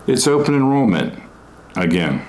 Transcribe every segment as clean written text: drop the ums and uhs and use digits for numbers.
It's open enrollment again.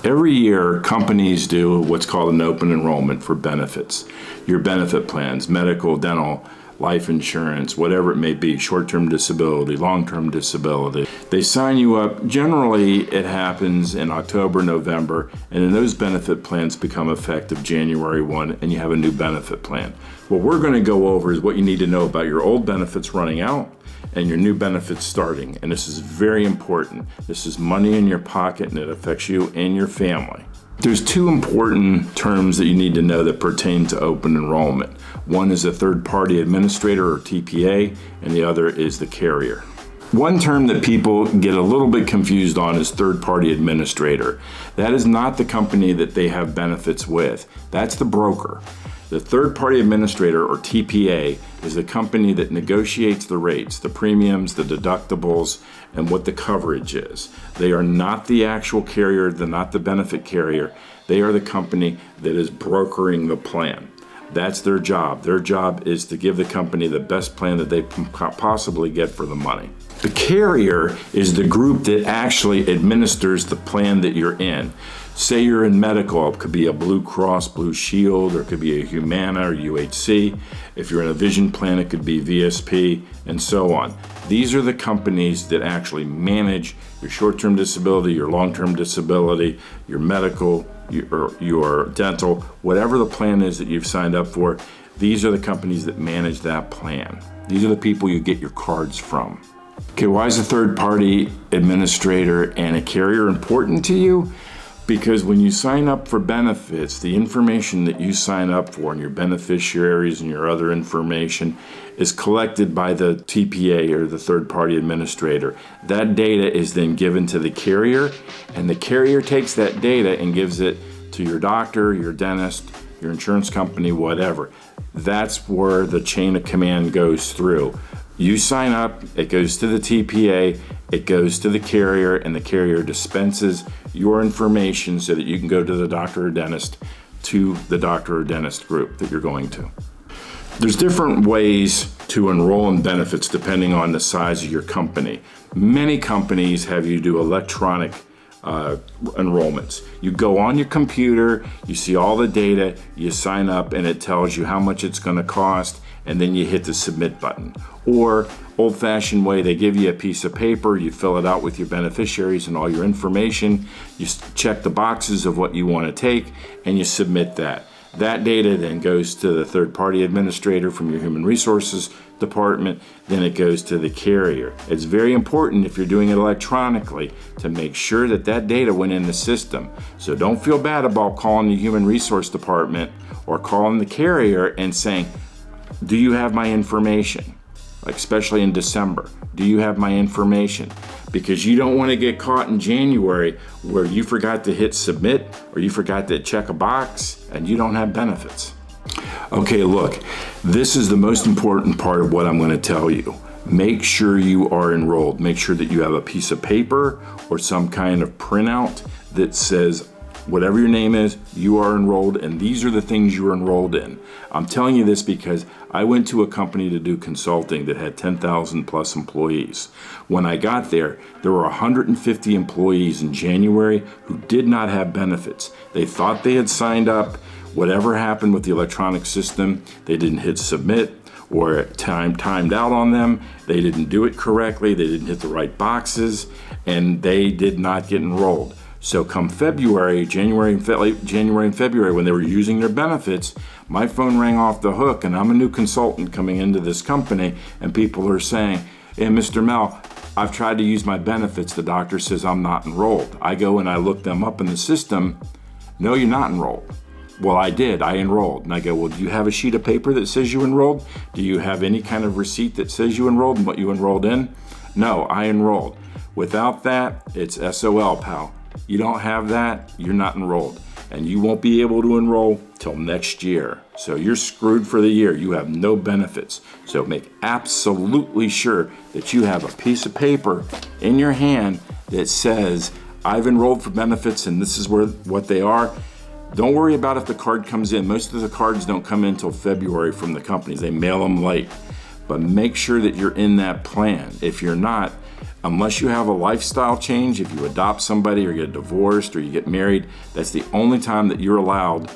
Every year, companies do what's called an open enrollment for benefits. Your benefit plans, medical, dental, life insurance, whatever it may be, short-term disability, long-term disability. They sign you up. Generally, it happens in October, November, and then those benefit plans become effective January 1, and you have a new benefit plan. What we're going to go over is what you need to know about your old benefits running out and your new benefits starting. And this is very important. This is money in your pocket, and it affects you and your family. There's two important terms that you need to know that pertain to open enrollment. One is a third-party administrator, or TPA, and the other is the carrier. One term that people get a little bit confused on is third-party administrator. That is not the company that they have benefits with. That's the broker. The third-party administrator, or TPA, is the company that negotiates the rates, the premiums, the deductibles, and what the coverage is. They are not the actual carrier, they're not the benefit carrier. They are the company that is brokering the plan. That's their job. Their job is to give the company the best plan that they can possibly get for the money. The carrier is the group that actually administers the plan that you're in. Say you're in medical, it could be a Blue Cross Blue Shield, or it could be a Humana or UHC. If you're in a vision plan, it could be VSP, and so on. These are the companies that actually manage your short-term disability, your long-term disability, your medical, your dental, whatever the plan is that you've signed up for. These are the companies that manage that plan. These are the people you get your cards from. Okay, why is a third-party administrator and a carrier important to you? Because when you sign up for benefits, the information that you sign up for and your beneficiaries and your other information is collected by the TPA, or the third-party administrator. That data is then given to the carrier, and the carrier takes that data and gives it to your doctor, your dentist, your insurance company, whatever. That's where the chain of command goes through. You sign up, it goes to the TPA, it goes to the carrier, and the carrier dispenses your information so that you can go to the doctor or dentist, to the doctor or dentist group that you're going to. There's different ways to enroll in benefits depending on the size of your company. Many companies have you do electronic enrollments. You go on your computer, you see all the data, you sign up, and it tells you how much it's going to cost, and then you hit the submit button. Or old-fashioned way, they give you a piece of paper, you fill it out with your beneficiaries and all your information, you check the boxes of what you want to take, and you submit that. That data then goes to the third-party administrator from your human resources department, then it goes to the carrier. It's very important, if you're doing it electronically, to make sure that that data went in the system. So don't feel bad about calling the human resource department or calling the carrier and saying, do you have my information? Like, especially in December, do you have my information? Because you don't want to get caught in January where you forgot to hit submit, or you forgot to check a box and you don't have benefits. Okay, look, this is the most important part of what I'm going to tell you. Make sure you are enrolled. Make sure that you have a piece of paper or some kind of printout that says, whatever your name is, you are enrolled, and these are the things you're enrolled in. I'm telling you this because I went to a company to do consulting that had 10,000 plus employees. When I got there, there were 150 employees in January who did not have benefits. They thought they had signed up. Whatever happened with the electronic system, they didn't hit submit, or timed out on them. They didn't do it correctly. They didn't hit the right boxes, and they did not get enrolled. So come February, January and February, when they were using their benefits, my phone rang off the hook, and I'm a new consultant coming into this company, and people are saying, hey, Mr. Mel, I've tried to use my benefits. The doctor says I'm not enrolled. I go and I look them up in the system. No, you're not enrolled. Well, I did. I enrolled. And I go, well, do you have a sheet of paper that says you enrolled? Do you have any kind of receipt that says you enrolled and what you enrolled in? No, I enrolled. Without that, it's SOL, pal. You don't have that, you're not enrolled. And you won't be able to enroll till next year. So you're screwed for the year. You have no benefits. So make absolutely sure that you have a piece of paper in your hand that says, I've enrolled for benefits and this is what they are. Don't worry about if the card comes in. Most of the cards don't come in until February from the companies. They mail them late. But make sure that you're in that plan. If you're not, unless you have a lifestyle change, if you adopt somebody or get divorced or you get married, that's the only time that you're allowed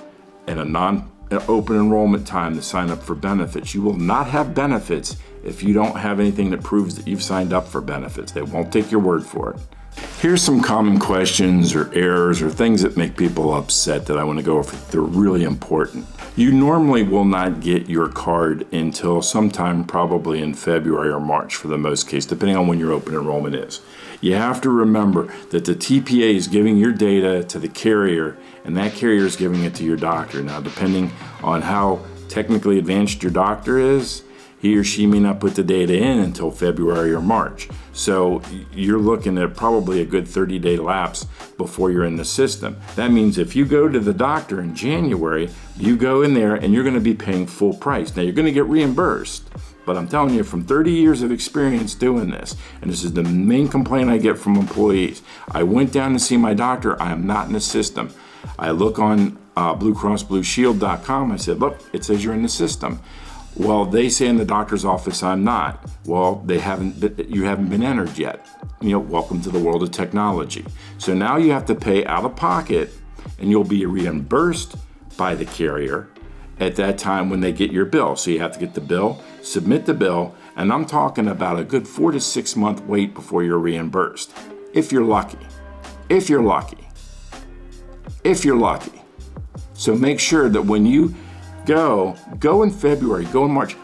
in a non-open enrollment time to sign up for benefits. You will not have benefits if you don't have anything that proves that you've signed up for benefits. They won't take your word for it. Here's some common questions or errors or things that make people upset that I want to go over. They're really important. You normally will not get your card until sometime probably in February or March for the most case, depending on when your open enrollment is. You have to remember that the TPA is giving your data to the carrier and that carrier is giving it to your doctor. Now, depending on how technically advanced your doctor is, he or she may not put the data in until February or March. So you're looking at probably a good 30-day lapse before you're in the system. That means if you go to the doctor in January, you go in there and you're gonna be paying full price. Now you're gonna get reimbursed, but I'm telling you from 30 years of experience doing this, and this is the main complaint I get from employees. I went down to see my doctor, I am not in the system. I look on BlueCrossBlueShield.com, I said, look, it says you're in the system. Well, they say in the doctor's office I'm not. Well, you haven't been entered yet. Welcome to the world of technology. So now you have to pay out of pocket and you'll be reimbursed by the carrier at that time when they get your bill. So you have to get the bill, submit the bill, and I'm talking about a good 4 to 6 month wait before you're reimbursed. If you're lucky. If you're lucky. If you're lucky. So make sure that when you go in February, go in March,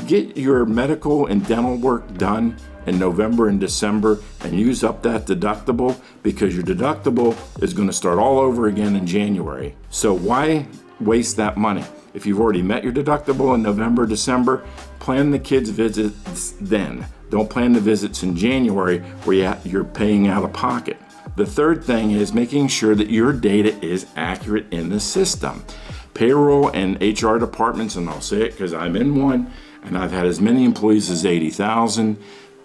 get your medical and dental work done in November and December and use up that deductible because your deductible is going to start all over again in January. So why waste that money? If you've already met your deductible in November, December, plan the kids' visits then. Don't plan the visits in January where you're paying out of pocket. The third thing is making sure that your data is accurate in the system. Payroll and HR departments, and I'll say it because I'm in one, and I've had as many employees as 80,000.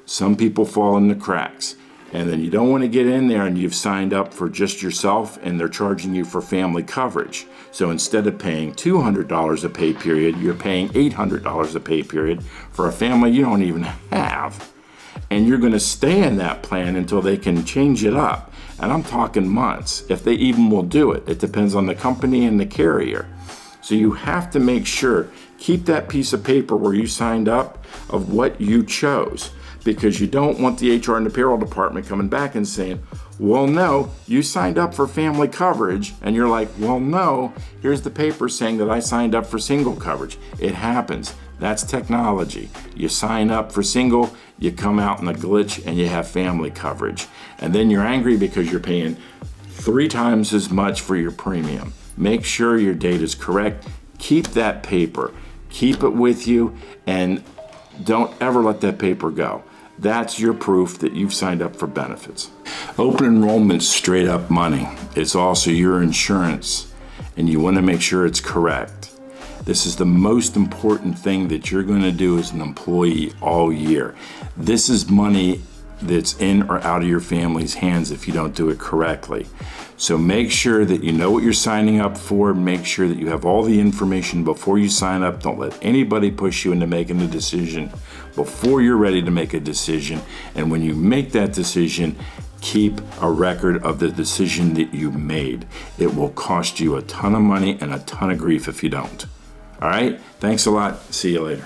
Some people fall in the cracks. And then you don't want to get in there and you've signed up for just yourself and they're charging you for family coverage. So instead of paying $200 a pay period, you're paying $800 a pay period for a family you don't even have. And you're going to stay in that plan until they can change it up. And I'm talking months, if they even will do it. It depends on the company and the carrier. So you have to make sure, keep that piece of paper where you signed up of what you chose, because you don't want the HR and the payroll department coming back and saying, well, no, you signed up for family coverage. And you're like, well, no, here's the paper saying that I signed up for single coverage. It happens. That's technology. You sign up for single, you come out in a glitch and you have family coverage. And then you're angry because you're paying 3 times as much for your premium. Make sure your data is correct. Keep that paper. Keep it with you and don't ever let that paper go. That's your proof that you've signed up for benefits. Open enrollment's straight up money. It's also your insurance and you want to make sure it's correct. This is the most important thing that you're going to do as an employee all year. This is money that's in or out of your family's hands if you don't do it correctly. So make sure that you know what you're signing up for. Make sure that you have all the information before you sign up. Don't let anybody push you into making a decision before you're ready to make a decision. And when you make that decision, keep a record of the decision that you made. It will cost you a ton of money and a ton of grief if you don't. All right, thanks a lot. See you later.